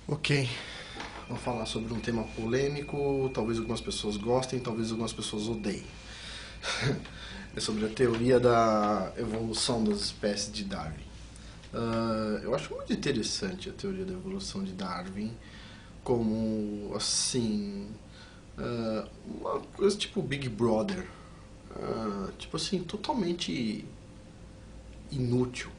Ok, vou falar sobre um tema polêmico, talvez algumas pessoas gostem, talvez algumas pessoas odeiem. É sobre a teoria da evolução das espécies de Darwin. Eu acho muito interessante a teoria da evolução de Darwin como, assim, uma coisa tipo Big Brother. Tipo assim, totalmente inútil.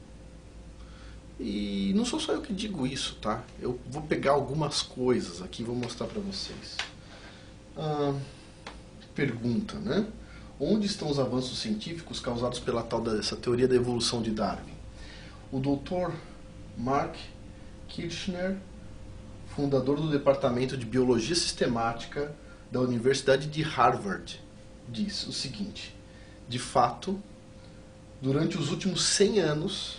E não sou só eu que digo isso, tá? Eu vou pegar algumas coisas aqui e vou mostrar pra vocês. Ah, Pergunta, né? Onde estão os avanços científicos causados pela tal dessa teoria da evolução de Darwin? O Dr. Mark Kirchner, fundador do Departamento de Biologia Sistemática da Universidade de Harvard, diz o seguinte: de fato, durante os últimos 100 anos,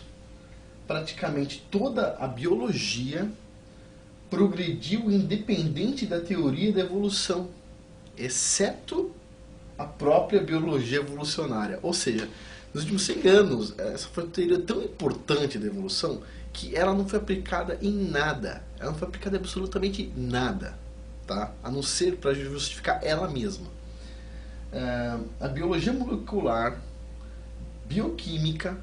praticamente toda a biologia progrediu independente da teoria da evolução, exceto a própria biologia evolucionária. Ou seja, nos últimos 100 anos, essa foi uma teoria tão importante da evolução que ela não foi aplicada em nada. Ela não foi aplicada em absolutamente nada, tá? A não ser para justificar ela mesma. A biologia molecular, bioquímica,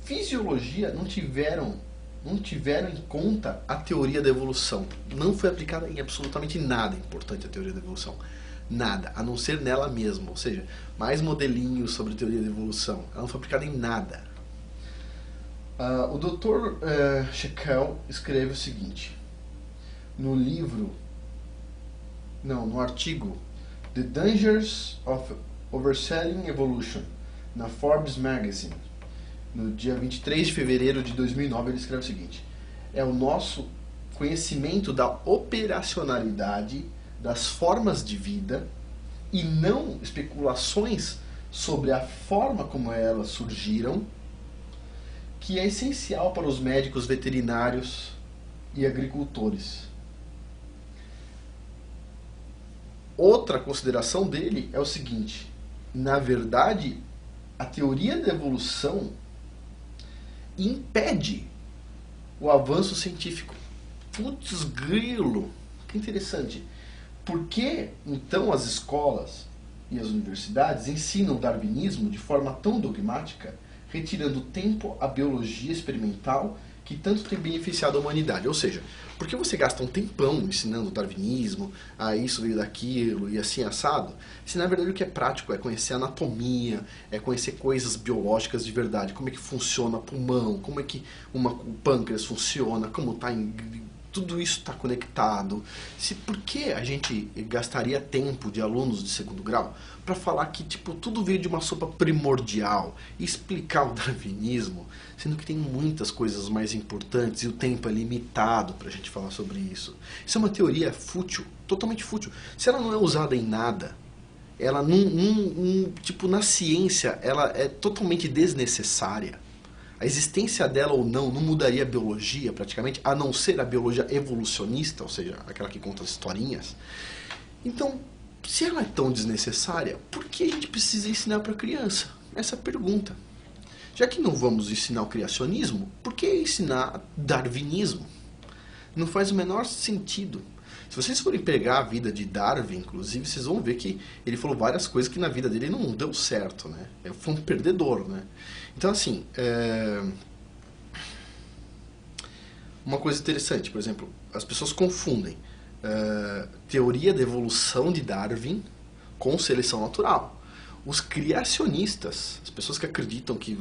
fisiologia não tiveram em conta a teoria da evolução. Não foi aplicada em absolutamente nada importante a teoria da evolução. Nada, a não ser nela mesma. Ou seja, mais modelinhos sobre a teoria da evolução. Ela não foi aplicada em nada. O Dr. Shekel escreve o seguinte no livro, não, no artigo The Dangers of Overselling Evolution, na Forbes Magazine, no dia 23 de fevereiro de 2009, ele escreve o seguinte: é o nosso conhecimento da operacionalidade das formas de vida e não especulações sobre a forma como elas surgiram que é essencial para os médicos veterinários e agricultores. Outra consideração dele é o seguinte: na verdade, a teoria da evolução impede o avanço científico. Putz, grilo, que interessante. Por que então as escolas e as universidades ensinam darwinismo de forma tão dogmática, retirando tempo à biologia experimental que tanto tem beneficiado a humanidade? Ou seja, por que você gasta um tempão ensinando darwinismo, a isso veio daquilo e assim assado, se na verdade o que é prático é conhecer anatomia, é conhecer coisas biológicas de verdade, como é que funciona o pulmão, como é que o pâncreas funciona, como está tudo isso está conectado. Por que a gente gastaria tempo de alunos de segundo grau para falar que tipo tudo veio de uma sopa primordial e explicar o darwinismo, sendo que tem muitas coisas mais importantes e o tempo é limitado para a gente falar sobre isso? Isso é uma teoria fútil, totalmente fútil. Se ela não é usada em nada, ela tipo na ciência ela é totalmente desnecessária. A existência dela ou não mudaria a biologia praticamente, a não ser a biologia evolucionista, ou seja, aquela que conta as historinhas. Então, se ela é tão desnecessária, por que a gente precisa ensinar para a criança? Essa é a pergunta. Já que não vamos ensinar o criacionismo, por que ensinar darwinismo? Não faz o menor sentido. Se vocês forem pegar a vida de Darwin, inclusive, vocês vão ver que ele falou várias coisas que na vida dele não deu certo, né? Ele foi um perdedor, né? Então, assim, uma coisa interessante, por exemplo, as pessoas confundem teoria da evolução de Darwin com seleção natural. Os criacionistas, as pessoas que acreditam que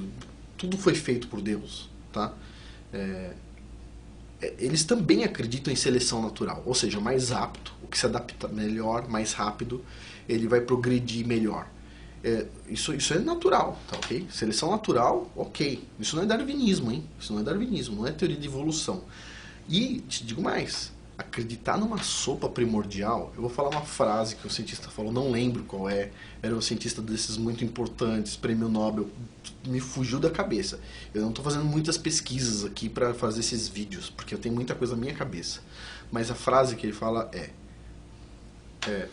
tudo foi feito por Deus, tá? Eles também acreditam em seleção natural, ou seja, mais apto, o que se adapta melhor, mais rápido, ele vai progredir melhor. Isso é natural, tá ok? Seleção natural, ok. Isso não é darwinismo, hein? Isso não é darwinismo, não é teoria de evolução. E te digo mais, acreditar numa sopa primordial, eu vou falar uma frase que o cientista falou, não lembro qual é, era um cientista desses muito importantes, prêmio Nobel, me fugiu da cabeça. Eu não estou fazendo muitas pesquisas aqui para fazer esses vídeos, porque eu tenho muita coisa na minha cabeça. Mas a frase que ele fala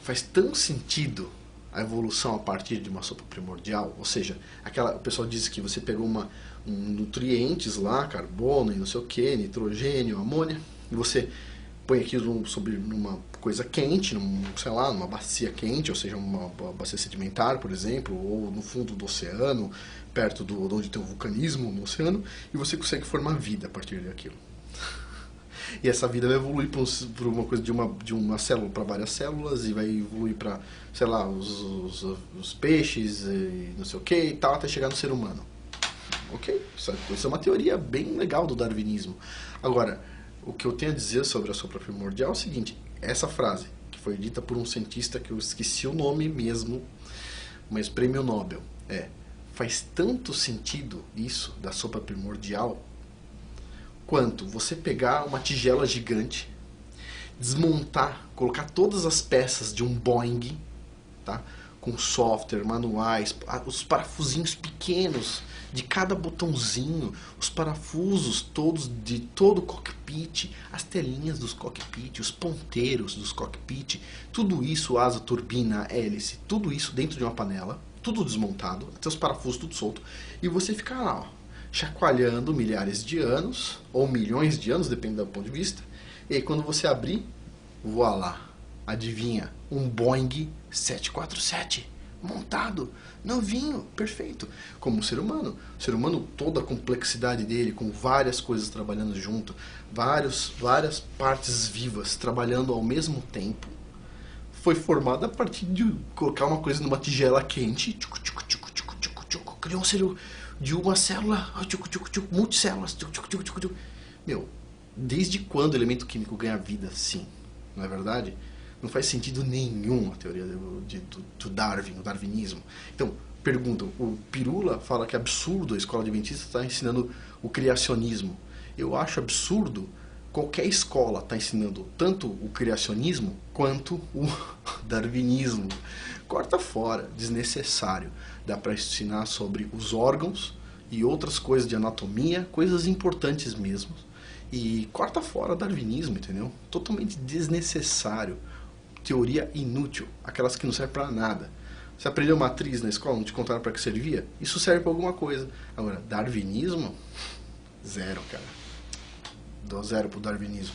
faz tanto sentido a evolução a partir de uma sopa primordial, ou seja, o pessoal diz que você pegou nutrientes lá, carbono e não sei o que, nitrogênio, amônia, e você põe aquilo sobre numa coisa quente, sei lá, numa bacia quente, ou seja, uma bacia sedimentar, por exemplo, ou no fundo do oceano, perto de onde tem o vulcanismo no oceano, e você consegue formar vida a partir daquilo. E essa vida vai evoluir por uma coisa de uma célula para várias células, e vai evoluir para, sei lá, os peixes e não sei o que e tal, até chegar no ser humano. Ok? Isso é uma teoria bem legal do darwinismo. Agora, o que eu tenho a dizer sobre a sopra primordial é o seguinte: essa frase, que foi dita por um cientista que eu esqueci o nome mesmo, mas prêmio Nobel, faz tanto sentido isso da sopra primordial quanto você pegar uma tigela gigante, desmontar, colocar todas as peças de um Boeing, tá? Com software, manuais, os parafusinhos pequenos de cada botãozinho, os parafusos todos de todo o cockpit, as telinhas dos cockpit, os ponteiros dos cockpit, tudo isso, asa, turbina, hélice, tudo isso dentro de uma panela, tudo desmontado, até os parafusos tudo solto, e você fica lá, ó, chacoalhando milhares de anos, ou milhões de anos, depende do ponto de vista, e aí quando você abrir, voilá, adivinha, um Boeing 747 montado, novinho, perfeito, como um ser humano. O ser humano, toda a complexidade dele, com várias coisas trabalhando junto, várias partes vivas trabalhando ao mesmo tempo, foi formado a partir de colocar uma coisa numa tigela quente, criou um ser de uma célula, multicélulas, meu, desde quando o elemento químico ganha vida assim? Não é verdade? Não faz sentido nenhum a teoria do Darwin, o darwinismo. Então, perguntam, o Pirula fala que é absurdo a escola adventista estar ensinando o criacionismo. Eu acho absurdo qualquer escola estar ensinando tanto o criacionismo quanto o darwinismo. Corta fora, desnecessário. Dá para ensinar sobre os órgãos e outras coisas de anatomia, coisas importantes mesmo. E corta fora darwinismo, entendeu? Totalmente desnecessário. Teoria inútil, aquelas que não servem para nada. Você aprendeu matriz na escola, não te contaram para que servia? Isso serve para alguma coisa. Agora, darwinismo? Zero, cara. Dou zero pro darwinismo.